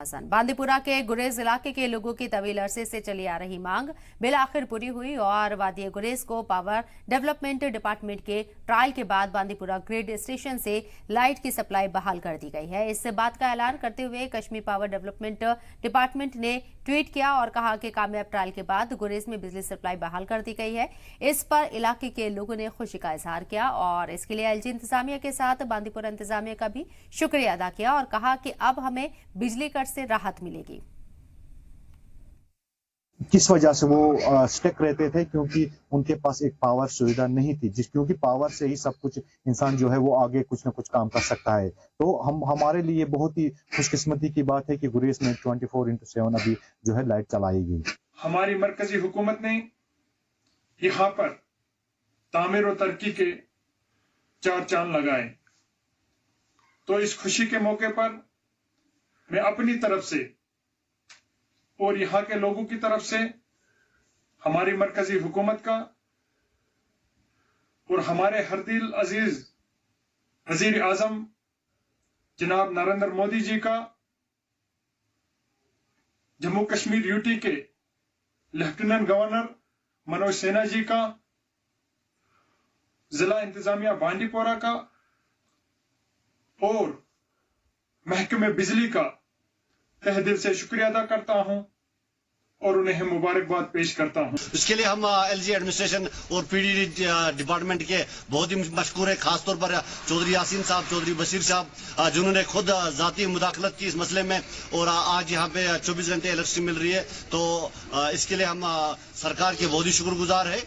बांदीपुरा के गुरेज इलाके के लोगों की तवील अरसे से चली आ रही मांग बिल आखिर पूरी हुई और वादी गुरेज को पावर डेवलपमेंट डिपार्टमेंट के ट्रायल के बाद बांदीपुरा ग्रिड स्टेशन से लाइट की सप्लाई बहाल कर दी गई है। इस बात का ऐलान करते हुए कश्मीर पावर डेवलपमेंट डिपार्टमेंट ने ट्वीट किया और कहा कि कामयाब ट्रायल के बाद गुरेज में बिजली सप्लाई बहाल कर दी गई है। इस पर इलाके के लोगों ने खुशी का इजहार किया और इसके लिए एलजी इंतजामिया के साथ बांदीपुरा इंतजामिया का भी शुक्रिया अदा किया और कहा कि अब हमें बिजली कट से राहत मिलेगी। किस वजह से वो स्टक रहते थे, क्योंकि उनके पास एक पावर सुविधा नहीं थी, क्योंकि पावर से ही सब कुछ इंसान जो है वो आगे कुछ ना कुछ काम कर सकता है। तो हमारे लिए बहुत ही खुशकिस्मती की बात है कि गुरेज में 24/7 अभी जो है लाइट चलाई गई। हमारी मरकजी हुकूमत ने यहाँ पर तामीर और तरक्की के 4 चांद लगाए। तो इस खुशी के मौके पर मैं अपनी तरफ से और यहाँ के लोगों की तरफ से हमारी मरकजी हुकूमत का और हमारे हरदिल अजीज वजीर आजम जनाब नरेंद्र मोदी जी का, जम्मू कश्मीर यूटी के लेफ्टिनेंट गवर्नर मनोज सिन्हा जी का, जिला इंतजामिया बांदीपुरा का और महकमे बिजली का तहे दिल से शुक्रिया अदा करता हूं और उन्हें मुबारकबाद पेश करता हूं। इसके लिए हम एलजी एडमिनिस्ट्रेशन और पीडी डिपार्टमेंट के बहुत ही मशकूर है, खासतौर पर चौधरी यासीन साहब, चौधरी बशीर साहब, जिन्होंने खुद जाती मुदाखलत की इस मसले में और आज यहाँ पे 24 घंटे इलेक्ट्रिसिटी मिल रही है। तो इसके लिए हम सरकार के बहुत ही शुक्रगुजार है।